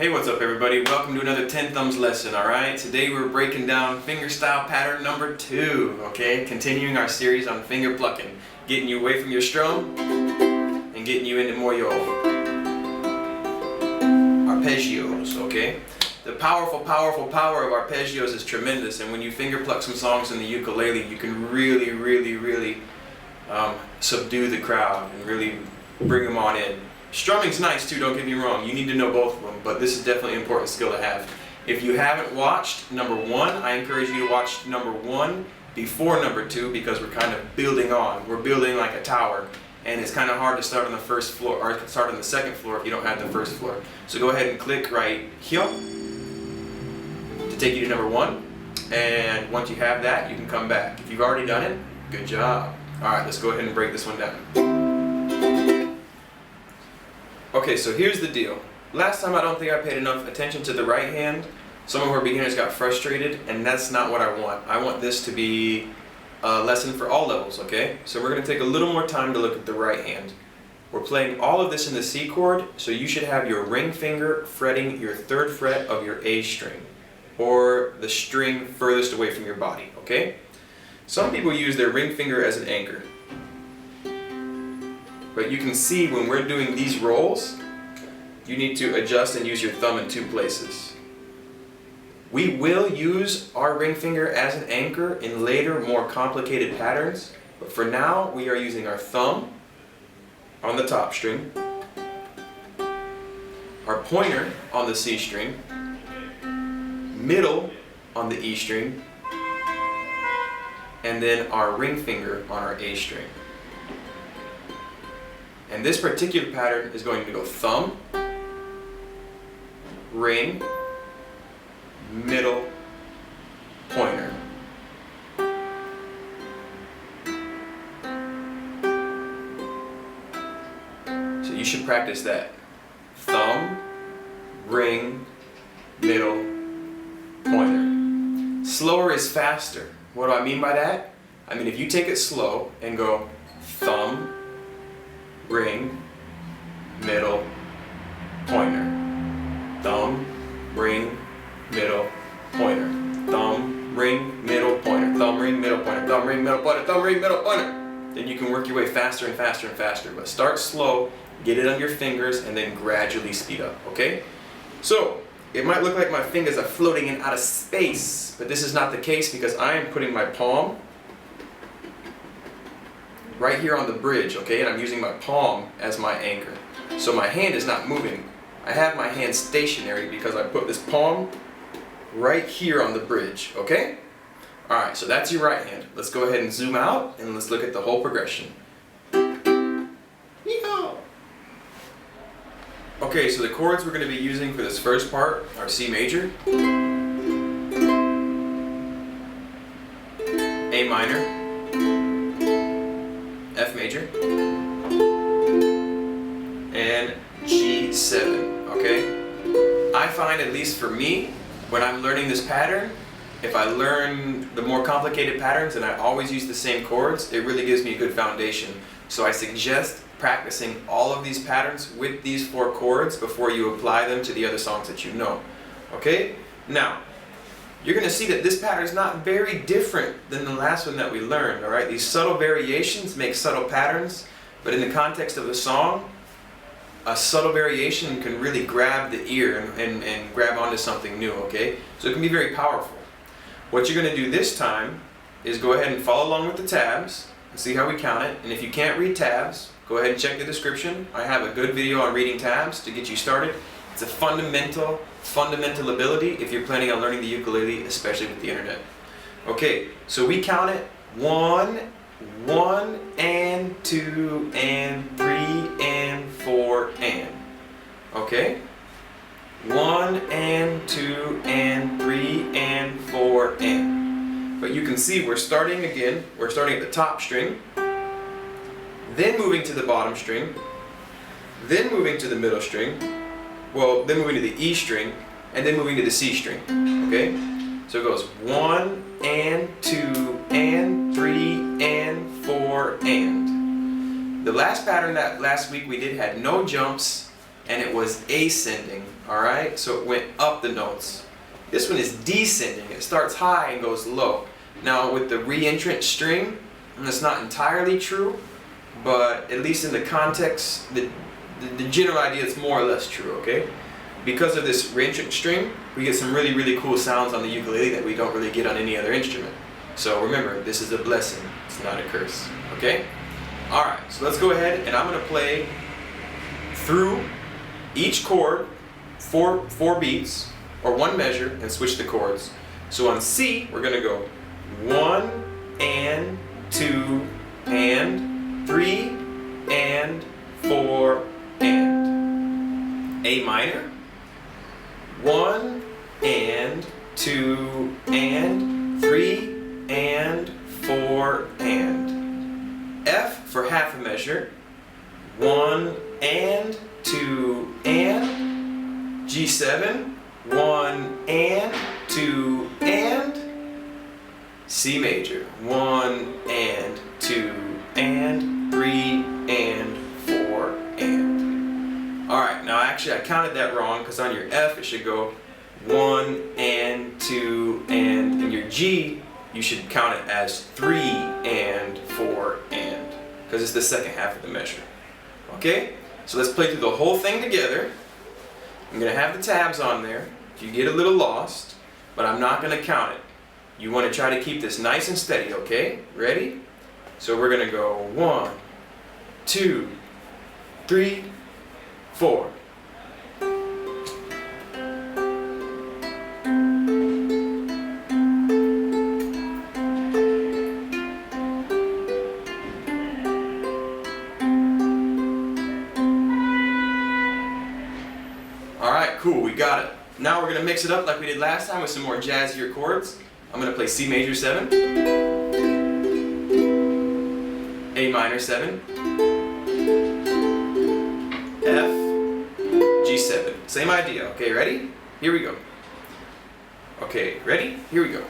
Hey, what's up everybody? Welcome to another 10 Thumbs lesson, alright? Today we're breaking down fingerstyle pattern number 2, okay? Continuing our series on finger plucking. Getting you away from your strum and getting you into more your arpeggios, okay? The powerful power of arpeggios is tremendous, and when you finger pluck some songs in the ukulele, you can really subdue the crowd and really bring them on in. Strumming's nice too, don't get me wrong, you need to know both of them, but this is definitely an important skill to have. If you haven't watched number 1, I encourage you to watch number 1 before number 2, because we're kind of building on. We're building like a tower, and it's kind of hard to start on the first floor, or start on the second floor if you don't have the first floor. So go ahead and click right here to take you to number 1, and once you have that, you can come back. If you've already done it, good job. Alright, let's go ahead and break this one down. Okay, so here's the deal. Last time I don't think I paid enough attention to the right hand. Some of our beginners got frustrated, and that's not what I want. I want this to be a lesson for all levels, okay? So we're going to take a little more time to look at the right hand. We're playing all of this in the C chord, so you should have your ring finger fretting your 3rd fret of your A string, or the string furthest away from your body, okay? Some people use their ring finger as an anchor. But you can see when we're doing these rolls, you need to adjust and use your thumb in 2 places. We will use our ring finger as an anchor in later, more complicated patterns, but for now we are using our thumb on the top string, our pointer on the C string, middle on the E string, and then our ring finger on our A string. And this particular pattern is going to go thumb, ring, middle, pointer. So you should practice that. Thumb, ring, middle, pointer. Slower is faster. What do I mean by that? I mean, if you take it slow and go thumb, ring, middle, pointer. Thumb, ring, middle, pointer. Thumb, ring, middle, pointer. Thumb, ring, middle, pointer. Thumb, ring, middle, pointer. Thumb, ring, middle, pointer. Then you can work your way faster and faster and faster. But start slow, get it on your fingers, and then gradually speed up, okay? So, it might look like my fingers are floating in outer space, but this is not the case because I am putting my palm right here on the bridge, okay, and I'm using my palm as my anchor. So my hand is not moving. I have my hand stationary because I put this palm right here on the bridge, okay? Alright, so that's your right hand. Let's go ahead and zoom out and let's look at the whole progression. Yeehaw! Okay, so the chords we're going to be using for this first part are C major, A minor, F major, and G7, okay? I find, at least for me, when I'm learning this pattern, if I learn the more complicated patterns and I always use the same chords, it really gives me a good foundation. So I suggest practicing all of these patterns with these 4 chords before you apply them to the other songs that you know, okay? Now, you're going to see that this pattern is not very different than the last one that we learned, alright? These subtle variations make subtle patterns, but in the context of a song, a subtle variation can really grab the ear and grab onto something new, okay? So it can be very powerful. What you're going to do this time is go ahead and follow along with the tabs and see how we count it. And if you can't read tabs, go ahead and check the description. I have a good video on reading tabs to get you started. It's a fundamental ability if you're planning on learning the ukulele, especially with the internet. Okay, so we count it 1, 1, and 2, and 3, and 4, and. Okay? 1, and 2, and 3, and 4, and. But you can see we're starting again. We're starting at the top string, then moving to the bottom string, then moving to the middle string, well, then moving to the E string, and then moving to the C string, okay? So it goes 1, and 2, and 3, and 4, and. The last pattern that last week we did had no jumps, and it was ascending, alright? So it went up the notes. This one is descending. It starts high and goes low. Now with the reentrant string, that's not entirely true, but at least in the context, the general idea is more or less true, okay? Because of this reentrant string, we get some really, really cool sounds on the ukulele that we don't really get on any other instrument. So remember, this is a blessing, it's not a curse, okay? Alright, so let's go ahead and I'm going to play through each chord, four beats, or one measure, and switch the chords. So on C, we're going to go 1 and 2 and 3 and 4 and. A minor, 1 and 2 and 3 and 4 and. F for half a measure, 1 and 2 and. G7, 1 and 2 and. C major, 1 and 2 and 3 and 4 and. Alright, now actually I counted that wrong because on your F it should go 1 and 2 and. In your G, you should count it as 3 and 4 and, because it's the second half of the measure. Okay? So let's play through the whole thing together. I'm going to have the tabs on there if you get a little lost, but I'm not going to count it. You want to try to keep this nice and steady, okay? Ready? So we're going to go 1, 2, 3, 4. Alright, cool, we got it. Now we're going to mix it up like we did last time with some more jazzier chords. I'm going to play C major 7, A minor 7, F, G7. Same idea, okay, ready? Here we go. Okay, ready? Here we go.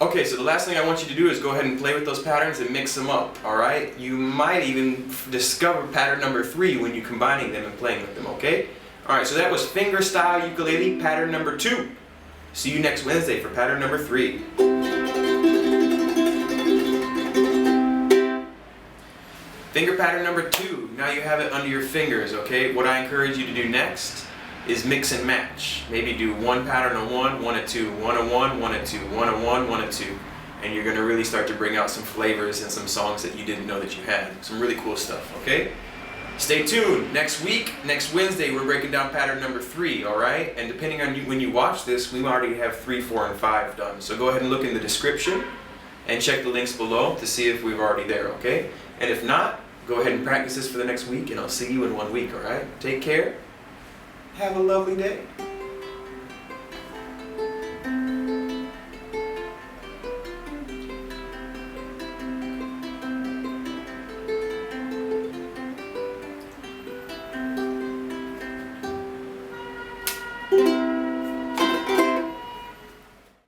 Okay, so the last thing I want you to do is go ahead and play with those patterns and mix them up, alright? You might even discover pattern number 3 when you're combining them and playing with them, okay? Alright, so that was Fingerstyle Ukulele pattern number 2. See you next Wednesday for pattern number 3. Finger pattern number 2. Now you have it under your fingers, okay? What I encourage you to do next is mix and match. Maybe do one pattern on 1, 1 on 2, 1 on 1, 1 on 2, 1 on 1, 1 on 2. And you're going to really start to bring out some flavors and some songs that you didn't know that you had. Some really cool stuff, okay? Stay tuned. Next week, next Wednesday, we're breaking down pattern number 3, alright? And depending on when you watch this, we already have 3, 4, and 5 done. So go ahead and look in the description and check the links below to see if we're already there, okay? And if not, go ahead and practice this for the next week, and I'll see you in 1 week, alright? Take care. Have a lovely day.